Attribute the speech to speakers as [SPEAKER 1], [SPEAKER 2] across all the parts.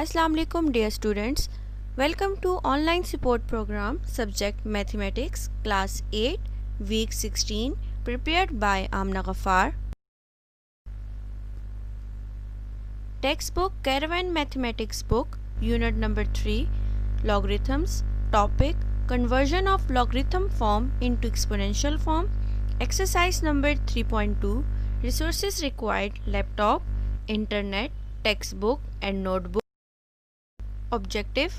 [SPEAKER 1] Assalamu alaikum dear students. Welcome to online support program subject mathematics class 8 week 16 prepared by Amna Ghaffar. Textbook Caravan Mathematics book unit number 3 logarithms topic conversion of logarithm form into exponential form exercise number 3.2 resources required laptop internet textbook and notebook. Objective: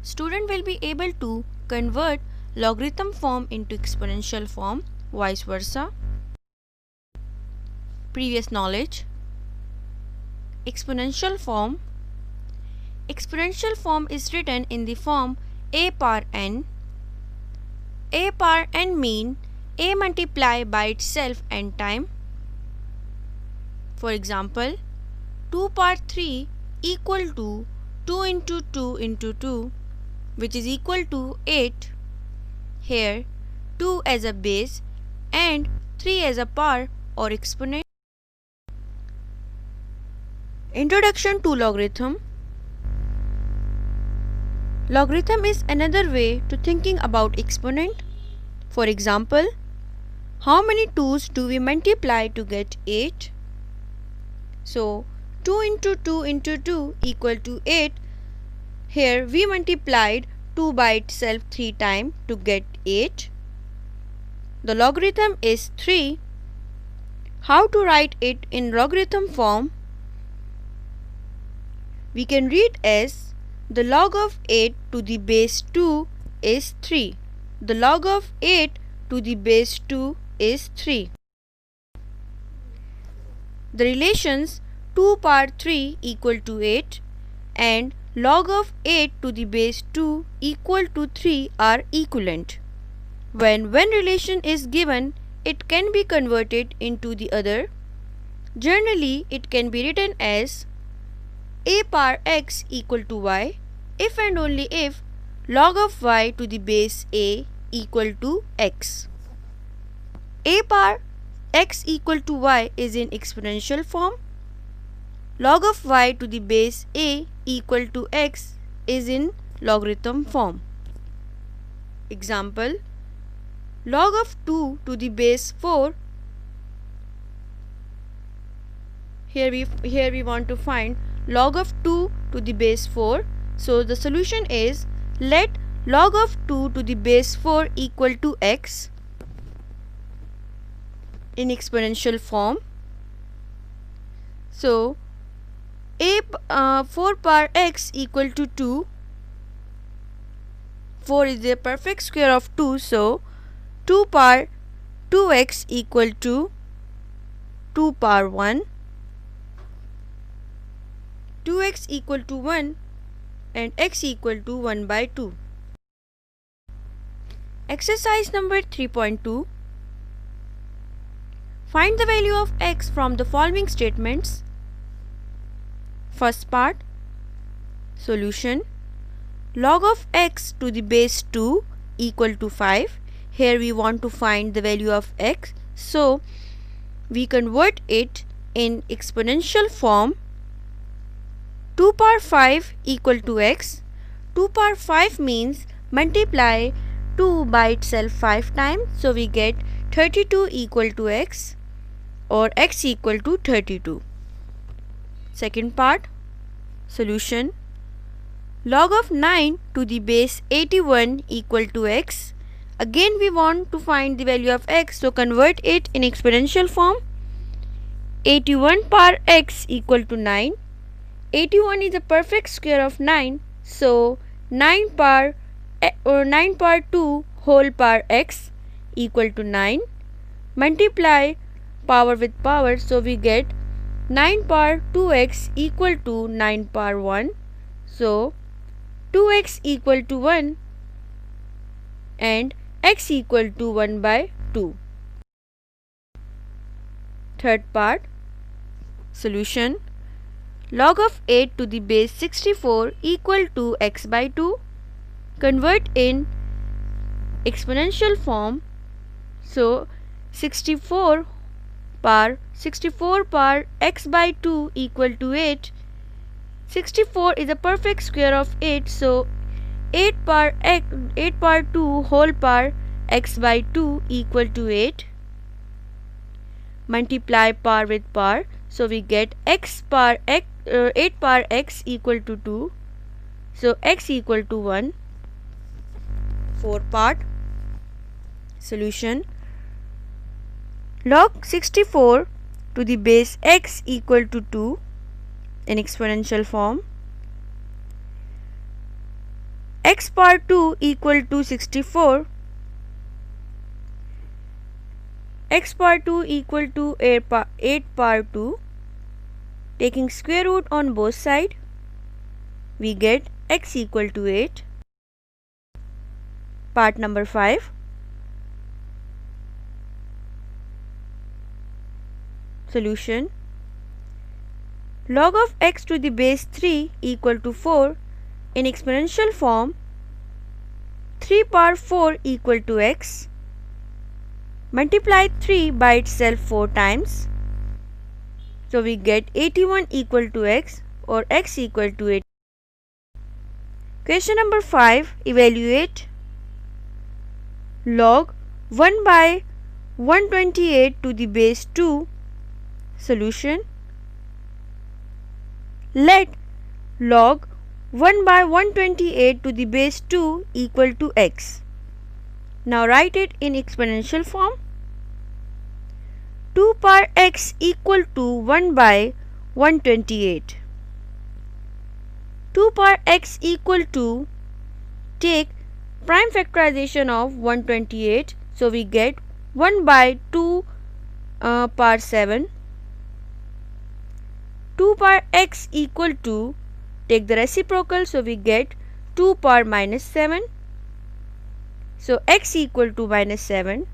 [SPEAKER 1] student will be able to convert logarithm form into exponential form, vice versa. Previous knowledge. Exponential form. Exponential form is written in the form a power n. A power n mean a multiply by itself n time. For example, 2 power 3 equal to 2 into 2 into 2, which is equal to 8. Here 2 as a base and 3 as a power or exponent. Introduction to logarithm. Logarithm is another way to thinking about exponent. For example, how many 2's do we multiply to get 8? So 2 into 2 into 2 equal to 8. Here we multiplied 2 by itself 3 times to get 8. The logarithm is 3. How to write it in logarithm form? We can read as the log of 8 to the base 2 is 3. The log of 8 to the base 2 is 3. The relations 2 power 3 equal to 8 and log of 8 to the base 2 equal to 3 are equivalent. When one relation is given, it can be converted into the other. Generally, it can be written as a power x equal to y if and only if log of y to the base a equal to x. A power x equal to y is in exponential form. Log of y to the base a equal to x is in logarithm form. Example: log of 2 to the base 4. Here we want to find log of 2 to the base 4. So the solution is let log of 2 to the base 4 equal to x in exponential form. So 4 power x equal to 2. 4 is the perfect square of 2, so 2 power 2x equal to 2 power 1. 2x equal to 1 and x equal to 1 by 2. Exercise number 3.2. Find the value of x from the following statements. First part, solution. Log of x to the base 2 equal to 5. Here we want to find the value of x, so we convert it in exponential form. 2 power 5 equal to x. 2 power 5 means multiply 2 by itself 5 times, so we get 32 equal to x or x equal to 32. Second part, solution. Log of 9 to the base 81 equal to x. Again we want to find the value of x, so convert it in exponential form. 81 power x equal to 9. 81 is a perfect square of 9, so 9 power 2 whole power x equal to 9. Multiply power with power, so we get 9 power 2x equal to 9 power 1. So 2x equal to 1 and x equal to 1 by 2. Third part, solution. Log of 8 to the base 64 equal to x by 2. Convert in exponential form. So 64 power x by 2 equal to 8. 64 is a perfect square of 8, so 8 power 2 whole power x by 2 equal to 8. Multiply power with power, so we get 8 power x equal to 2, so x equal to 1. 4 part solution. Log 64 to the base x equal to 2 in exponential form. X power 2 equal to 64. X power 2 equal to 8 power 2. Taking square root on both sides, we get x equal to 8. Part number 5. Solution. Log of x to the base 3 equal to 4 in exponential form. 3 power 4 equal to x. Multiply 3 by itself 4 times. So we get 81 equal to x, or x equal to 8. Question number 5. Evaluate. Log 1 by 128 to the base 2. Solution. Let log 1 by 128 to the base 2 equal to x. Now write it in exponential form. 2 power x equal to 1 by 128. 2 power x equal to, take prime factorization of 128, so we get 1 by 2 power 7. 2 power x equal to, take the reciprocal, so we get 2 power minus 7. So x equal to minus 7.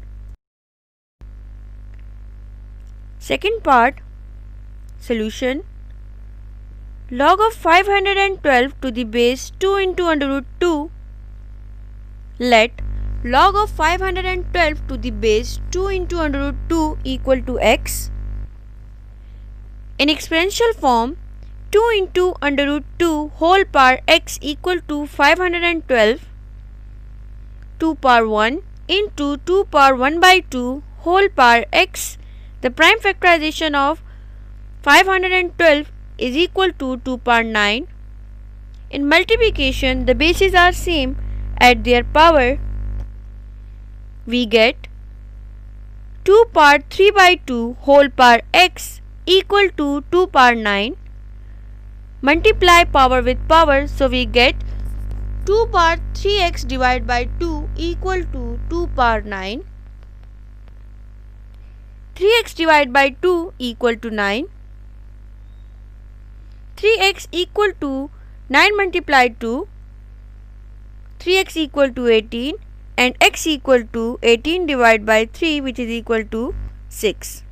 [SPEAKER 1] Second part solution. Log of 512 to the base 2 into under root 2. Let log of 512 to the base 2 into under root 2 equal to x. In exponential form, 2 into under root 2 whole power x equal to 512. 2 power 1 into 2 power 1 by 2 whole power x. The prime factorization of 512 is equal to 2 power 9. In multiplication, the bases are same at their power. We get 2 power 3 by 2 whole power x equal to 2 power 9. Multiply power with power, so we get 2 power 3x divided by 2 equal to 2 power 9. 3x divided by 2 equal to 9. 3x equal to 9 multiplied 2. 3x equal to 18 and x equal to 18 divided by 3, which is equal to 6.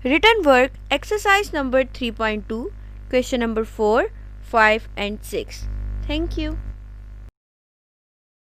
[SPEAKER 1] Written work exercise number 3.2, question number 4, 5 and 6. Thank you.